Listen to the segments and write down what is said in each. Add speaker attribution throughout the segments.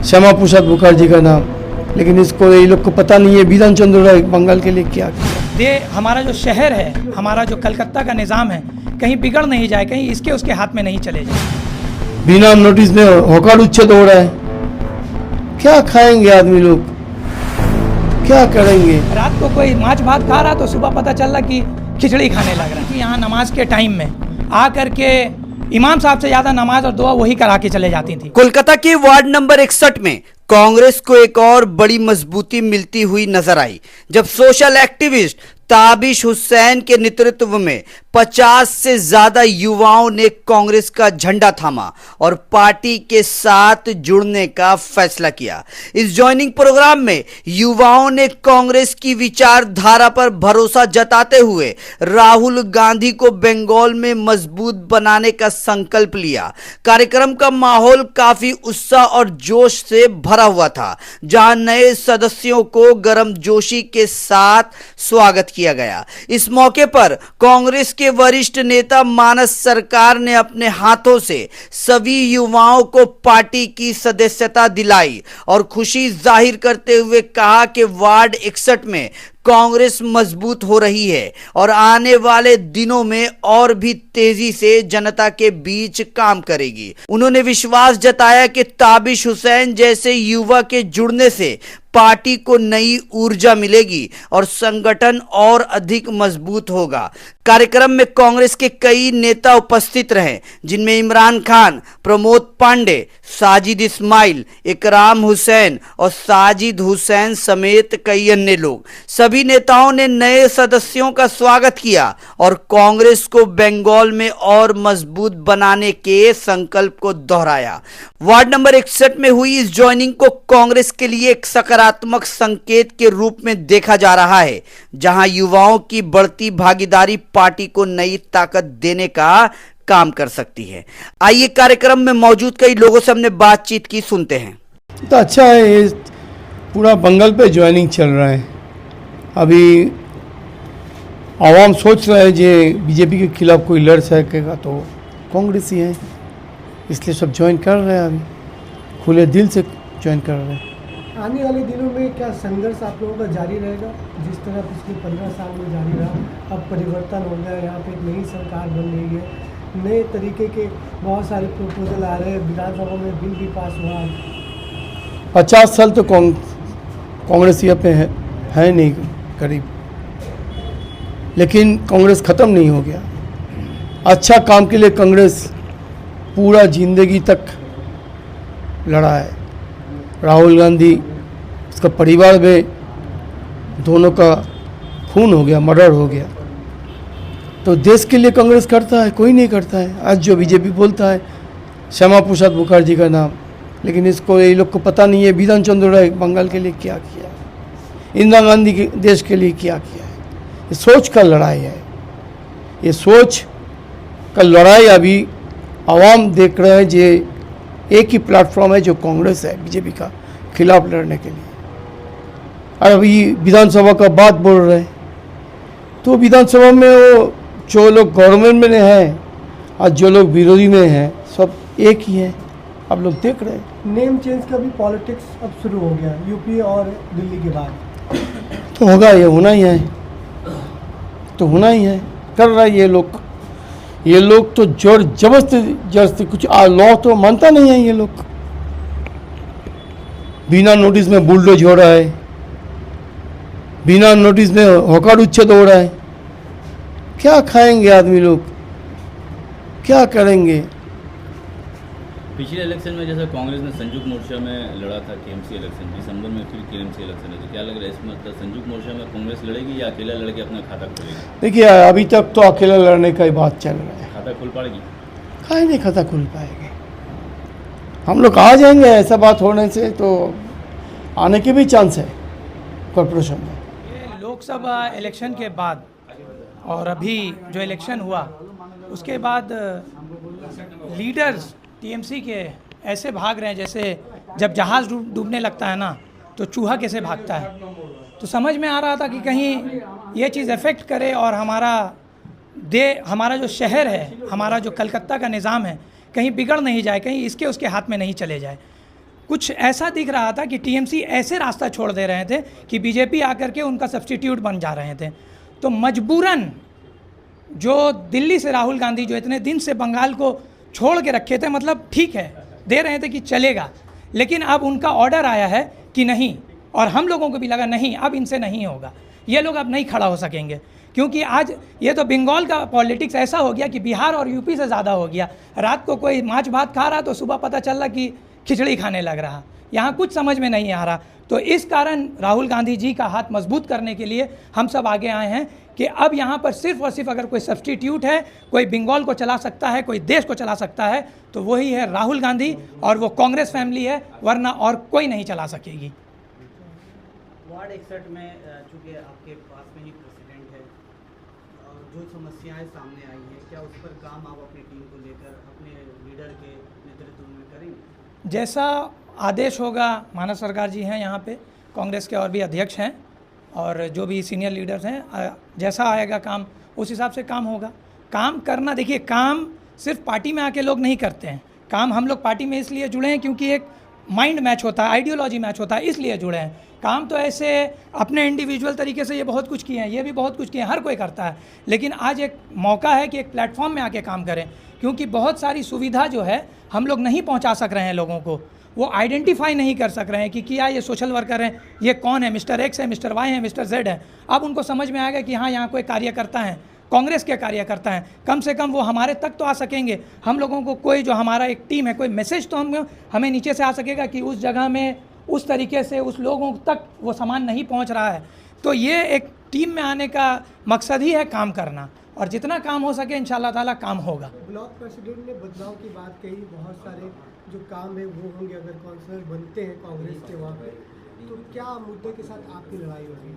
Speaker 1: श्यामा प्रसाद मुखर्जी का नाम, लेकिन इसको ये लोग को पता नहीं है बिधान चंद्र राय बंगाल के लिए क्या किया।
Speaker 2: हमारा जो शहर है, हमारा जो कलकत्ता का निज़ाम है, कहीं बिगड़ नहीं जाए, कहीं इसके उसके हाथ में नहीं चले जाए।
Speaker 1: बिना नोटिस में हकार उच्छेद हो रहा है। क्या खाएंगे आदमी लोग, क्या करेंगे?
Speaker 2: रात को कोई माछ भात खा रहा तो सुबह पता चल रहा कि खिचड़ी खाने लग रहा है। यहाँ नमाज के टाइम में आ करके इमाम साहब से ज्यादा नमाज और दुआ वही करा के चले जाती थी।
Speaker 3: कोलकाता के वार्ड नंबर 61 में कांग्रेस को एक और बड़ी मजबूती मिलती हुई नजर आई जब सोशल एक्टिविस्ट ताबिश हुसैन के नेतृत्व में 50 से ज्यादा युवाओं ने कांग्रेस का झंडा थामा और पार्टी के साथ जुड़ने का फैसला किया। इस ज्वाइनिंग प्रोग्राम में युवाओं ने कांग्रेस की विचारधारा पर भरोसा जताते हुए राहुल गांधी को बंगाल में मजबूत बनाने का संकल्प लिया। कार्यक्रम का माहौल काफी उत्साह और जोश से भरा हुआ था, जहां नए सदस्यों को गर्मजोशी के साथ स्वागत किया गया। इस मौके पर कांग्रेस के वरिष्ठ नेता मानस सरकार ने अपने हाथों से सभी युवाओं को पार्टी की सदस्यता दिलाई और खुशी जाहिर करते हुए कहा कि वार्ड 61 में कांग्रेस मजबूत हो रही है और आने वाले दिनों में और भी तेजी से जनता के बीच काम करेगी। उन्होंने विश्वास जताया कि ताबिश हुसैन जैसे युवा के जुड़ने से पार्टी को नई ऊर्जा मिलेगी और संगठन और अधिक मजबूत होगा। कार्यक्रम में कांग्रेस के कई नेता उपस्थित रहे, जिनमें इमरान खान, प्रमोद पांडे, साजिद इस्माइल, इकराम हुसैन और साजिद हुसैन समेत कई अन्य लोग। सभी नेताओं ने नए सदस्यों का स्वागत किया और कांग्रेस को बंगाल में और मजबूत बनाने के संकल्प को दोहराया। वार्ड नंबर 61 में हुई इस ज्वाइनिंग को कांग्रेस के लिए एक सकारात्मक संकेत के रूप में देखा जा रहा है, जहां युवाओं की बढ़ती भागीदारी पार्टी को नई ताकत देने का काम कर सकती है। आइए कार्यक्रम में मौजूद कई लोगों से हमने बातचीत की, सुनते हैं।
Speaker 1: तो अच्छा है, ये पूरा बंगाल पे ज्वाइनिंग चल रहा है। अभी आवाम सोच रहा है जे बीजेपी के खिलाफ कोई लड़ सकेगा तो कांग्रेस ही है, इसलिए सब ज्वाइन कर रहे हैं। अभी खुले दिल से ज्वाइन कर रहे हैं।
Speaker 4: आने वाले दिनों में क्या संघर्ष आप लोगों का जारी रहेगा, जिस तरह पिछले 15 साल में जारी रहा? अब परिवर्तन हो गया, यहाँ पे एक नई सरकार बन रही है, नए तरीके के बहुत सारे प्रपोजल आ रहे हैं, विधानसभा में बिल भी पास हुआ।
Speaker 1: 50 साल तो कांग्रेस यहाँ पे है नहीं करीब, लेकिन कांग्रेस ख़त्म नहीं हो गया। अच्छा काम के लिए कांग्रेस पूरा जिंदगी तक लड़ा है। राहुल गांधी, उसका परिवार में दोनों का खून हो गया, मर्डर हो गया, तो देश के लिए कांग्रेस करता है, कोई नहीं करता है। आज जो बीजेपी बोलता है श्यामा प्रसाद मुखर्जी का नाम, लेकिन इसको ये लोग को पता नहीं है बिधान चंद्र राय बंगाल के लिए क्या किया, इंदिरा गांधी के देश के लिए क्या किया है। ये सोच का लड़ाई है, ये सोच का लड़ाई अभी आवाम देख रहे हैं। जे एक ही प्लेटफॉर्म है जो कांग्रेस है बीजेपी का खिलाफ लड़ने के लिए। और अभी विधानसभा का बात बोल रहे हैं, तो विधानसभा में वो जो लोग गवर्नमेंट में हैं और जो लोग विरोधी में हैं, सब एक ही है। आप लोग देख रहे हैं।
Speaker 4: नेम चेंज का भी पॉलिटिक्स अब शुरू हो गया यूपी और दिल्ली के बाद।
Speaker 1: तो होगा, ये होना ही है, तो होना ही है। कर रहा है ये लोग तो जोर जबरदस्ती कुछ लॉ तो मानता नहीं है। ये लोग बिना नोटिस में बुलडोज हो रहा है, बिना नोटिस में हकार उच्छेद हो रहा है। क्या खाएंगे आदमी लोग, क्या करेंगे?
Speaker 5: पिछले इलेक्शन में जैसे कांग्रेस ने संयुक्त मोर्चा में लड़ा था केएमसी इलेक्शन, दिसंबर में फिर केएमसी इलेक्शन है, तो क्या लग रहा है इसमें मतलब संयुक्त मोर्चा में कांग्रेस लड़ेगी या अकेला लड़के अपना खाता खोलेगी?
Speaker 1: देखिए, अभी तक तो अकेला लड़ने का ही बात चल रहा है।
Speaker 5: खाता खुल पाएगी?
Speaker 1: काहे नहीं खाता खुल पाएंगे, हम लोग आ जाएंगे। ऐसा बात होने से तो आने के भी चांस है कॉर्पोरेशन में।
Speaker 2: लोकसभा इलेक्शन के बाद और अभी जो इलेक्शन हुआ उसके बाद लीडर्स टीएमसी के ऐसे भाग रहे हैं जैसे जब जहाज़ डूबने लगता है ना तो चूहा कैसे भागता है। तो समझ में आ रहा था कि कहीं ये चीज़ अफेक्ट करे और हमारा जो शहर है, हमारा जो कलकत्ता का निज़ाम है, कहीं बिगड़ नहीं जाए, कहीं इसके उसके हाथ में नहीं चले जाए। कुछ ऐसा दिख रहा था कि टीएमसी ऐसे रास्ता छोड़ दे रहे थे कि बीजेपी आकर के उनका सब्स्टिट्यूट बन जा रहे थे। तो मजबूरन जो दिल्ली से राहुल गांधी जो इतने दिन से बंगाल को छोड़ के रखे थे, मतलब ठीक है दे रहे थे कि चलेगा, लेकिन अब उनका ऑर्डर आया है कि नहीं, और हम लोगों को भी लगा नहीं अब इनसे नहीं होगा, ये लोग अब नहीं खड़ा हो सकेंगे, क्योंकि आज ये तो बंगाल का पॉलिटिक्स ऐसा हो गया कि बिहार और यूपी से ज़्यादा हो गया। रात को कोई माछ भात खा रहा तो सुबह पता चल रहा कि खिचड़ी खाने लग रहा, यहाँ कुछ समझ में नहीं आ रहा। तो इस कारण राहुल गांधी जी का हाथ मजबूत करने के लिए हम सब आगे आए हैं कि अब यहाँ पर सिर्फ और सिर्फ अगर कोई सब्स्टिट्यूट है, कोई बंगाल को चला सकता है, कोई देश को चला सकता है, तो वही है राहुल गांधी, और वो कांग्रेस फैमिली है, वरना और कोई नहीं चला सकेगी।
Speaker 6: वार्ड 61 में चूँकि आपके पास में ही प्रेसिडेंट है और जो समस्याएं सामने आई हैं, क्या उस पर काम आप अपनी टीम को लेकर अपने लीडर के नेतृत्व में करेंगे?
Speaker 2: जैसा आदेश होगा, मानव सरकार जी हैं यहाँ पे, कांग्रेस के और भी अध्यक्ष हैं और जो भी सीनियर लीडर्स हैं, जैसा आएगा काम उस हिसाब से काम होगा। काम करना, देखिए काम सिर्फ पार्टी में आके लोग नहीं करते हैं, काम हम लोग पार्टी में इसलिए जुड़े हैं क्योंकि एक माइंड मैच होता है, आइडियोलॉजी मैच होता है, इसलिए जुड़े हैं। काम तो ऐसे अपने इंडिविजुअल तरीके से ये बहुत कुछ किए हैं, ये भी बहुत कुछ किए हैं, हर कोई करता है, लेकिन आज एक मौका है कि एक प्लेटफॉर्म में आके काम करें, क्योंकि बहुत सारी सुविधा जो है हम लोग नहीं पहुंचा सक रहे हैं लोगों को, वो आइडेंटिफाई नहीं कर सक रहे हैं कि क्या ये सोशल वर्कर हैं, ये कौन है, मिस्टर एक्स है, मिस्टर वाई है, मिस्टर जेड है। अब उनको समझ में आएगा कि हाँ यहाँ कोई कार्यकर्ता हैं, कांग्रेस के कार्यकर्ता हैं, कम से कम वो हमारे तक तो आ सकेंगे। हम लोगों को कोई जो हमारा एक टीम है, कोई मैसेज तो हमें नीचे से आ सकेगा कि उस जगह में उस तरीके से उस लोगों तक वो सामान नहीं पहुंच रहा है। तो ये एक टीम में आने का मकसद ही है काम करना, और जितना काम हो सके इंशाल्लाह ताला काम होगा।
Speaker 4: ब्लॉक प्रेसिडेंट ने बदलाव की बात कही, बहुत सारे जो काम है वो होंगे अगर काउंसलर बनते हैं कांग्रेस के वहाँ पे, तो क्या मुद्दे के साथ आपकी लड़ाई होगी?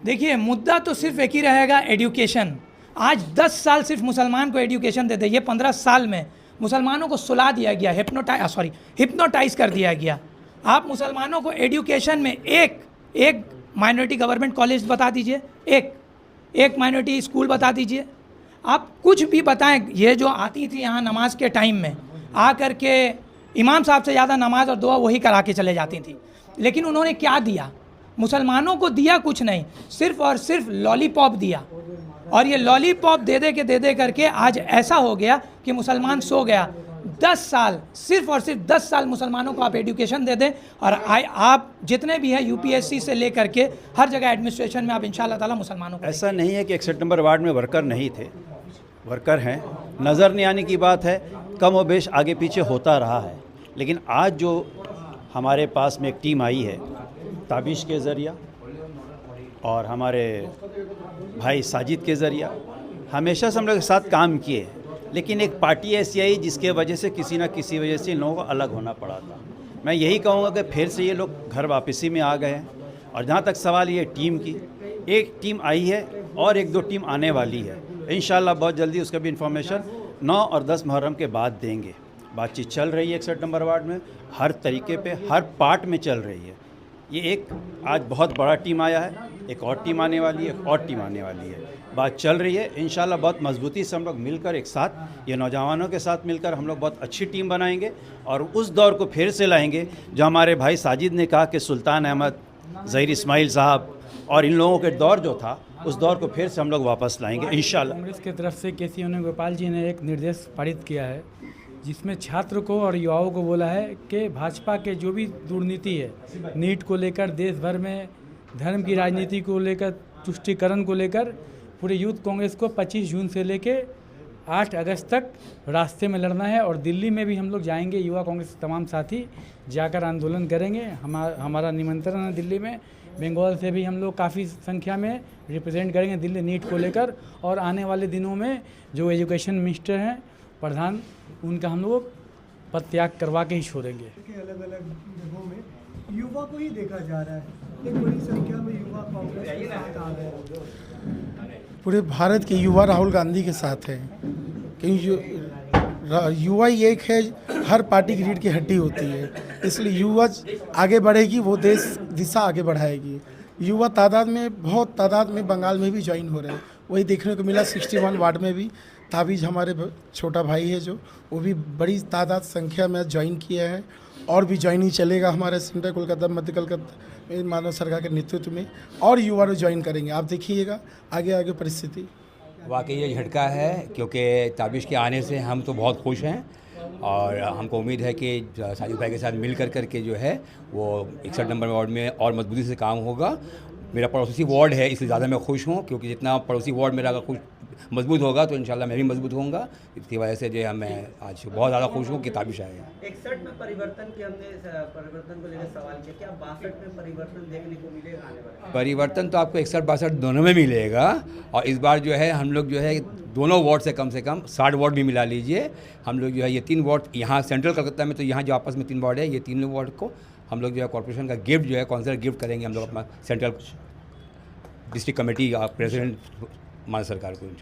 Speaker 4: देखिए
Speaker 2: मुद्दा तो सिर्फ एक ही रहेगा, एजुकेशन। आज 10 साल सिर्फ मुसलमान को एजुकेशन दे दे, ये 15 साल में मुसलमानों को सुला दिया गया, हिप्नोटाइज कर दिया गया। आप मुसलमानों को एजुकेशन में एक माइनॉरिटी गवर्नमेंट कॉलेज बता दीजिए, एक माइनॉरिटी स्कूल बता दीजिए, आप कुछ भी बताएं। ये जो आती थी यहाँ नमाज के टाइम में आ कर के इमाम साहब से ज़्यादा नमाज और दुआ वही करा के चले जाती थी, लेकिन उन्होंने क्या दिया? मुसलमानों को दिया कुछ नहीं, सिर्फ और सिर्फ लॉलीपॉप दिया, और ये लॉलीपॉप दे दे करके आज ऐसा हो गया कि मुसलमान सो गया। 10 साल, सिर्फ और सिर्फ 10 साल मुसलमानों को आप एजुकेशन दे दें, और आप जितने भी हैं यूपीएससी से लेकर के हर जगह एडमिनिस्ट्रेशन में आप इंशाल्लाह ताला मुसलमानों को।
Speaker 7: ऐसा नहीं है कि 61 नंबर वार्ड में वर्कर नहीं थे, वर्कर हैं, नज़र नहीं आने की बात है, कम और बेश आगे पीछे होता रहा है, लेकिन आज जो हमारे पास में एक टीम आई है ताबिश के ज़रिया और हमारे भाई साजिद के ज़रिया, हमेशा से हम लोग के साथ काम किए, लेकिन एक पार्टी ऐसी आई जिसके वजह से किसी ना किसी वजह से इन लोगों को अलग होना पड़ा था। मैं यही कहूँगा कि फिर से ये लोग घर वापसी में आ गए हैं, और जहाँ तक सवाल ये टीम की, एक टीम आई है और 1-2 टीम आने वाली है, इंशाल्लाह बहुत जल्दी उसका भी इंफॉर्मेशन 9 और 10 मुहर्रम के बाद देंगे। बातचीत चल रही है 61 नंबर वार्ड में, हर तरीके पे हर पार्ट में चल रही है। ये एक आज बहुत बड़ा टीम आया है, एक और टीम आने वाली है, एक और टीम आने वाली है, बात चल रही है। इंशाल्लाह बहुत मजबूती से हम लोग मिलकर एक साथ, ये नौजवानों के साथ मिलकर हम लोग बहुत अच्छी टीम बनाएंगे और उस दौर को फिर से लाएंगे जो हमारे भाई साजिद ने कहा कि सुल्तान अहमद, ज़हीर इस्माइल साहब और इन लोगों के दौर जो था, उस दौर को फिर से हम लोग वापस लाएंगे इंशाल्लाह।
Speaker 8: कांग्रेस की तरफ से केसी वेणुगोपाल जी ने एक निर्देश पारित किया है, जिसमें छात्र को और युवाओं को बोला है कि भाजपा के जो भी दुर्नीति है, नीट को लेकर, देश भर में धर्म की राजनीति को लेकर, तुष्टीकरण को लेकर, पूरे यूथ कांग्रेस को 25 जून से लेके 8 अगस्त तक रास्ते में लड़ना है, और दिल्ली में भी हम लोग जाएंगे, युवा कांग्रेस के तमाम साथी जाकर आंदोलन करेंगे। हमारा निमंत्रण है दिल्ली में, बंगाल से भी हम लोग काफ़ी संख्या में रिप्रेजेंट करेंगे दिल्ली नीट को लेकर, और आने वाले दिनों में जो एजुकेशन मिनिस्टर हैं, प्रधान, उनका हम लोग पद त्याग करवा के ही छोड़ेंगे।
Speaker 4: अलग अलग जगहों में युवा को ही देखा जा रहा है, एक बड़ी संख्या में युवा कांग्रेस के साथ आ रहे हैं।
Speaker 1: पूरे भारत के युवा राहुल गांधी के साथ हैं, क्योंकि युवा ही एक है, हर पार्टी की रीढ़ की हड्डी होती है, इसलिए युवा आगे बढ़ेगी, वो देश दिशा आगे बढ़ाएगी। युवा तादाद में, बहुत तादाद में बंगाल में भी ज्वाइन हो रहे हैं, वही देखने को मिला 61 वार्ड में भी
Speaker 9: ताबीज हमारे छोटा भाई है जो, वो भी बड़ी तादाद संख्या में ज्वाइन किए हैं और भी ज्वाइनिंग चलेगा हमारे सेंट्रल कोलकाता मध्य कोलकाता में मानव सरकार के नेतृत्व में, और युवा ज्वाइन करेंगे। आप देखिएगा आगे आगे परिस्थिति।
Speaker 10: वाकई ये झटका है, क्योंकि ताबिश के आने से हम तो बहुत खुश हैं और हमको उम्मीद है कि साजिद भाई के साथ मिल करके जो है वो 61 नंबर वार्ड में और मजबूती से काम होगा। मेरा पड़ोसी वार्ड है इसलिए ज़्यादा मैं खुश हूँ, क्योंकि जितना पड़ोसी वार्ड मेरा अगर खुश मजबूत होगा तो इंशाल्लाह मैं भी मजबूत होऊंगा। इसकी वजह से जो है मैं आज बहुत ज़्यादा खुश हूँ कि ताबिश आए हैं।
Speaker 6: 61 में परिवर्तन की हमने परिवर्तन को लेकर सवाल किया, क्या 62 में परिवर्तन देखने को मिलेगा आने वाले?
Speaker 10: परिवर्तन तो आपको 61-62 दोनों में मिलेगा, और इस बार जो है हम लोग जो है दोनों वार्ड से कम 60 वार्ड भी मिला लीजिए। हम लोग जो है ये 3 वार्ड यहाँ सेंट्रल कलकत्ता में, तो यहाँ जो आपस में 3 वार्ड है, ये 3 वार्ड को हम लोग जो है कॉर्पोरेशन का गिफ्ट जो है काउंसिलर गिफ्ट करेंगे हम लोग अपना सेंट्रल डिस्ट्रिक्ट कमेटी प्रेसिडेंट मानव सरकार को।